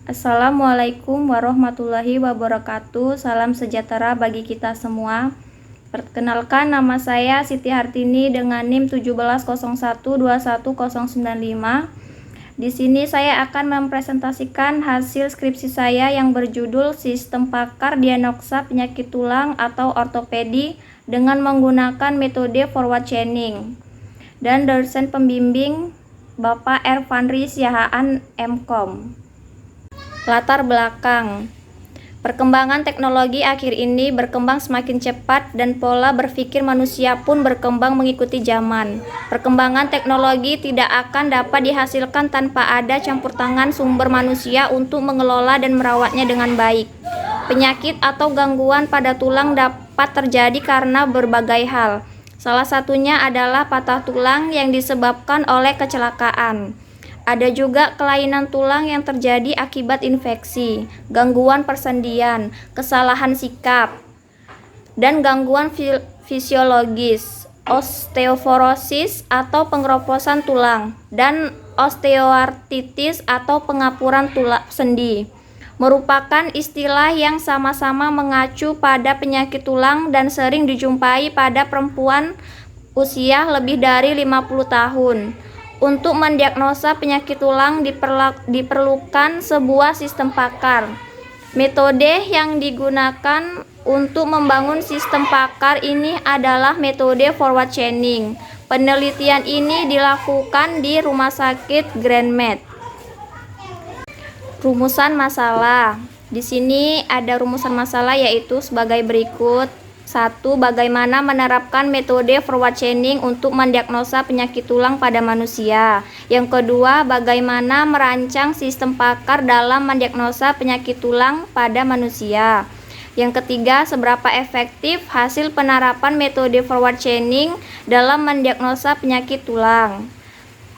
Assalamualaikum warahmatullahi wabarakatuh. Salam sejahtera bagi kita semua. Perkenalkan, nama saya Siti Hartini dengan NIM 1701210095. Di sini saya akan mempresentasikan hasil skripsi saya yang berjudul Sistem Pakar Diagnosa Penyakit Tulang atau Ortopedi dengan menggunakan metode forward chaining. Dan dosen pembimbing Bapak Ervanri Siahaan MKom. Latar belakang. Perkembangan teknologi akhir ini berkembang semakin cepat dan pola berpikir manusia pun berkembang mengikuti zaman. Perkembangan teknologi tidak akan dapat dihasilkan tanpa ada campur tangan sumber manusia untuk mengelola dan merawatnya dengan baik. Penyakit atau gangguan pada tulang dapat terjadi karena berbagai hal. Salah satunya adalah patah tulang yang disebabkan oleh kecelakaan. Ada juga kelainan tulang yang terjadi akibat infeksi, gangguan persendian, kesalahan sikap, dan gangguan fisiologis, osteoporosis atau pengeroposan tulang, dan osteoartritis atau pengapuran tulang sendi. Merupakan istilah yang sama-sama mengacu pada penyakit tulang dan sering dijumpai pada perempuan usia lebih dari 50 tahun. Untuk mendiagnosa penyakit tulang diperlukan sebuah sistem pakar. Metode yang digunakan untuk membangun sistem pakar ini adalah metode forward chaining. Penelitian ini dilakukan di Rumah Sakit Grand Med. Rumusan masalah. Di sini ada rumusan masalah yaitu sebagai berikut. 1. Bagaimana menerapkan metode forward chaining untuk mendiagnosa penyakit tulang pada manusia. Yang kedua, bagaimana merancang sistem pakar dalam mendiagnosa penyakit tulang pada manusia. Yang ketiga, seberapa efektif hasil penerapan metode forward chaining dalam mendiagnosa penyakit tulang.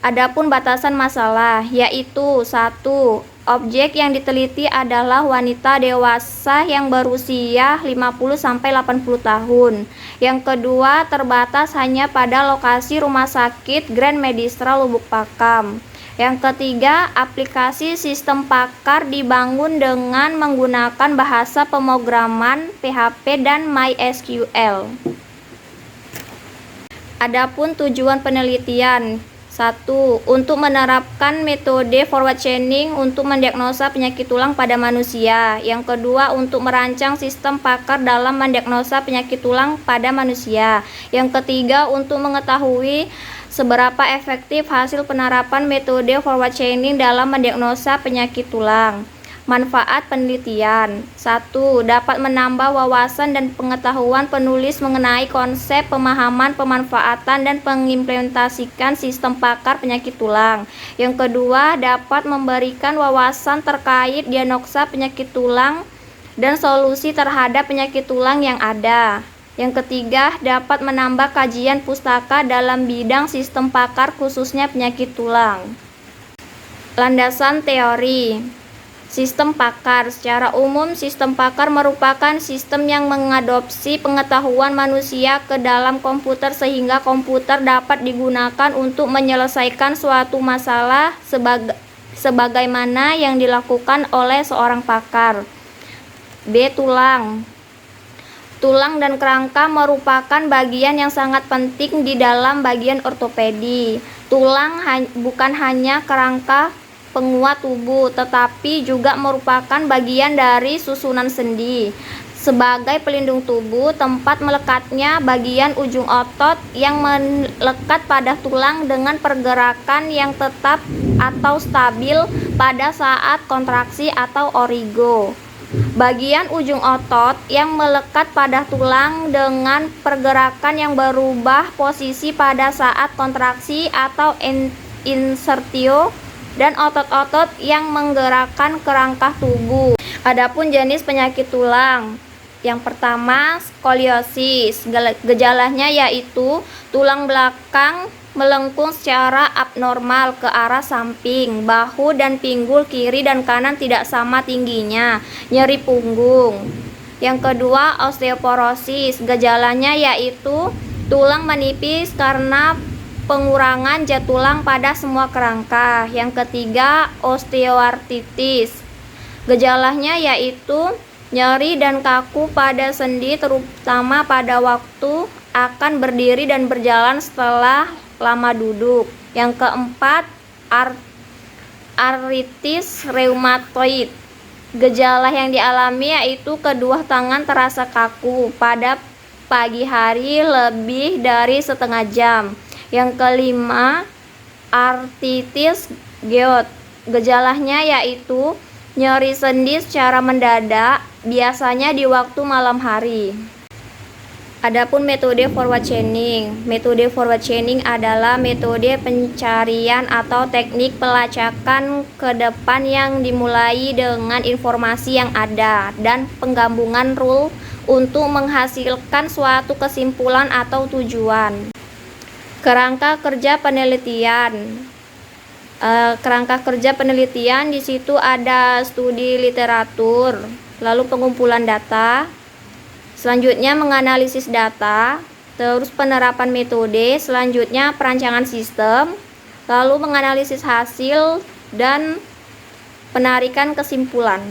Adapun batasan masalah, yaitu 1. Objek yang diteliti adalah wanita dewasa yang berusia 50-80 tahun. Yang kedua, terbatas hanya pada lokasi Rumah Sakit Grand Medistra Lubuk Pakam. Yang ketiga, aplikasi sistem pakar dibangun dengan menggunakan bahasa pemrograman PHP dan MySQL. Adapun tujuan penelitian. 1. Untuk menerapkan metode forward chaining untuk mendiagnosa penyakit tulang pada manusia. Yang kedua, untuk merancang sistem pakar dalam mendiagnosa penyakit tulang pada manusia. Yang ketiga, untuk mengetahui seberapa efektif hasil penerapan metode forward chaining dalam mendiagnosa penyakit tulang. Manfaat penelitian. 1. Dapat menambah wawasan dan pengetahuan penulis mengenai konsep, pemahaman, pemanfaatan, dan pengimplementasikan sistem pakar penyakit tulang. Yang kedua, dapat memberikan wawasan terkait diagnosa penyakit tulang dan solusi terhadap penyakit tulang yang ada. Yang ketiga, dapat menambah kajian pustaka dalam bidang sistem pakar khususnya penyakit tulang. Landasan teori. Sistem pakar. Secara umum, sistem pakar merupakan sistem yang mengadopsi pengetahuan manusia ke dalam komputer sehingga komputer dapat digunakan untuk menyelesaikan suatu masalah sebagaimana yang dilakukan oleh seorang pakar. B. Tulang. Tulang dan kerangka merupakan bagian yang sangat penting di dalam bagian ortopedi. Tulang bukan hanya kerangka penguat tubuh, tetapi juga merupakan bagian dari susunan sendi. Sebagai pelindung tubuh, tempat melekatnya bagian ujung otot yang melekat pada tulang dengan pergerakan yang tetap atau stabil pada saat kontraksi atau origo. Bagian ujung otot yang melekat pada tulang dengan pergerakan yang berubah posisi pada saat kontraksi atau insertio, dan otot-otot yang menggerakkan kerangka tubuh. Adapun jenis penyakit tulang. Yang pertama, skoliosis. Gejalanya yaitu tulang belakang melengkung secara abnormal ke arah samping, bahu dan pinggul kiri dan kanan tidak sama tingginya, nyeri punggung. Yang kedua, osteoporosis. Gejalanya yaitu tulang menipis karena pengurangan zat tulang pada semua kerangka. Yang ketiga, osteoartritis. Gejalanya yaitu nyeri dan kaku pada sendi terutama pada waktu akan berdiri dan berjalan setelah lama duduk. Yang keempat, artritis reumatoid. Gejala yang dialami yaitu kedua tangan terasa kaku pada pagi hari lebih dari setengah jam. Yang kelima, artritis gout. Gejalanya yaitu nyeri sendi secara mendadak, biasanya di waktu malam hari. Adapun metode forward chaining. Metode forward chaining adalah metode pencarian atau teknik pelacakan ke depan yang dimulai dengan informasi yang ada dan penggabungan rule untuk menghasilkan suatu kesimpulan atau tujuan. Kerangka kerja penelitian. Kerangka kerja penelitian di situ ada studi literatur, lalu pengumpulan data, selanjutnya menganalisis data, terus penerapan metode, selanjutnya perancangan sistem, lalu menganalisis hasil dan penarikan kesimpulan.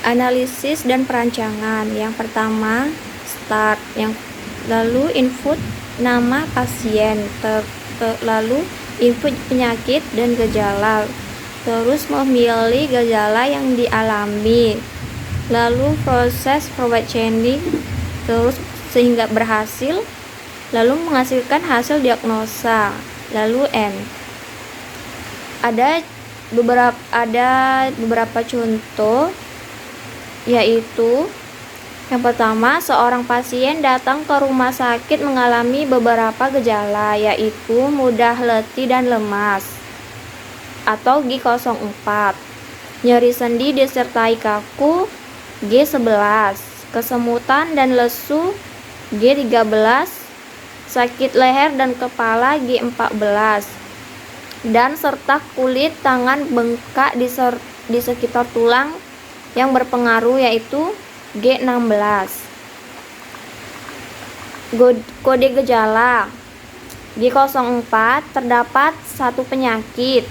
Analisis dan perancangan. Yang pertama, start, lalu input nama pasien, lalu input penyakit dan gejala, terus memilih gejala yang dialami, lalu proses forward chaining terus sehingga berhasil, lalu menghasilkan hasil diagnosa, lalu end. Ada beberapa contoh, yaitu yang pertama, seorang pasien datang ke rumah sakit mengalami beberapa gejala, yaitu mudah letih dan lemas atau G04, nyeri sendi disertai kaku G11, kesemutan dan lesu G13, sakit leher dan kepala G14, dan serta kulit tangan bengkak di sekitar tulang yang berpengaruh, yaitu G16. Kode gejala. G04 terdapat satu penyakit,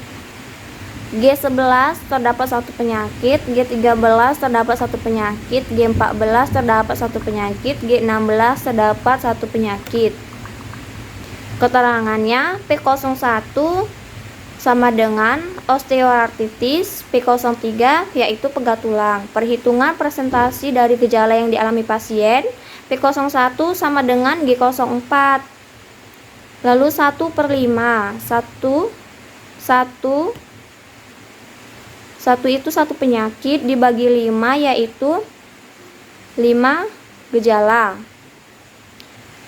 G11 terdapat satu penyakit, G13 terdapat satu penyakit, G14 terdapat satu penyakit, G16 terdapat satu penyakit. Keterangannya, P01 sama dengan osteoartritis, P03 yaitu pegat tulang. Perhitungan presentasi dari gejala yang dialami pasien, P01 sama dengan G04. Lalu 1/5. 1 itu satu penyakit dibagi 5, yaitu 5 gejala.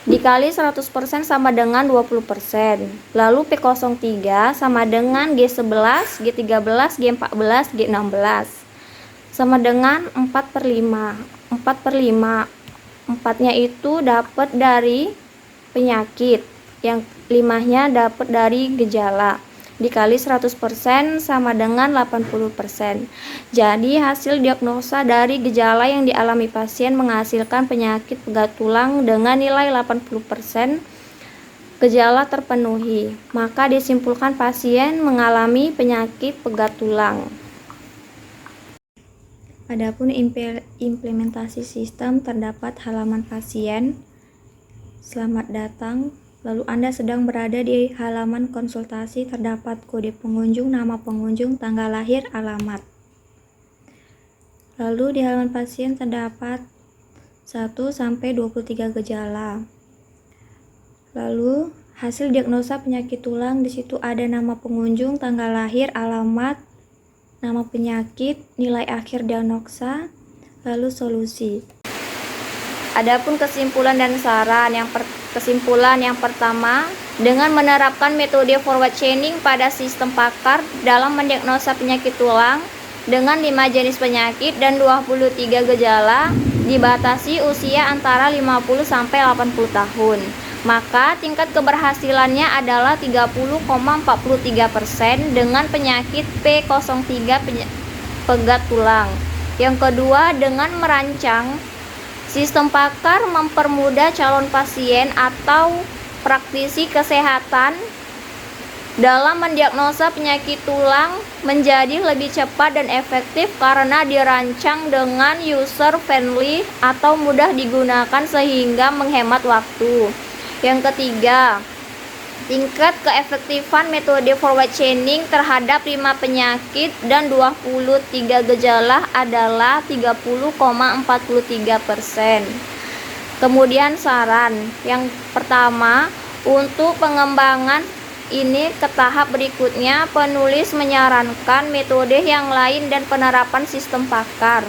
Dikali 100% sama dengan 20%. Lalu P03 sama dengan G11, G13, G14, G16. Sama dengan 4/5. 4/5. 4-nya itu dapat dari penyakit, yang 5-nya dapat dari gejala. Dikali 100% sama dengan 80%. Jadi hasil diagnosa dari gejala yang dialami pasien menghasilkan penyakit pegat tulang dengan nilai 80%. Gejala terpenuhi, maka disimpulkan pasien mengalami penyakit pegat tulang. Adapun implementasi sistem terdapat halaman pasien. Selamat datang. Lalu Anda sedang berada di halaman konsultasi, terdapat kode pengunjung, nama pengunjung, tanggal lahir, alamat. Lalu di halaman pasien terdapat 1-23 gejala. Lalu hasil diagnosa penyakit tulang, di situ ada nama pengunjung, tanggal lahir, alamat, nama penyakit, nilai akhir diagnosa, lalu solusi. Adapun kesimpulan dan saran. Kesimpulan yang pertama, dengan menerapkan metode forward chaining pada sistem pakar dalam mendiagnosa penyakit tulang dengan 5 jenis penyakit dan 23 gejala, dibatasi usia antara 50 sampai 80 tahun. Maka tingkat keberhasilannya adalah 30,43% dengan penyakit P03 pegat tulang. Yang kedua, dengan merancang sistem pakar mempermudah calon pasien atau praktisi kesehatan dalam mendiagnosa penyakit tulang menjadi lebih cepat dan efektif karena dirancang dengan user friendly atau mudah digunakan sehingga menghemat waktu. Yang ketiga, tingkat keefektifan metode forward chaining terhadap 5 penyakit dan 23 gejala adalah 30,43%. Kemudian saran yang pertama, untuk pengembangan ini ke tahap berikutnya, penulis menyarankan metode yang lain dan penerapan sistem pakar.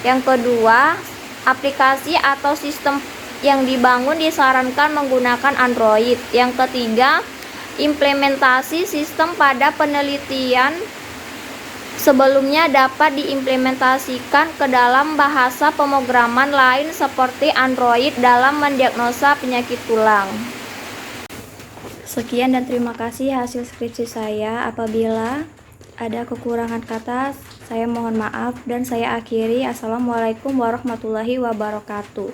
Yang kedua, aplikasi atau sistem yang dibangun disarankan menggunakan Android. Yang ketiga, implementasi sistem pada penelitian sebelumnya dapat diimplementasikan ke dalam bahasa pemrograman lain seperti Android dalam mendiagnosa penyakit tulang. Sekian dan terima kasih hasil skripsi saya. Apabila ada kekurangan kata, saya mohon maaf dan saya akhiri. Assalamualaikum warahmatullahi wabarakatuh.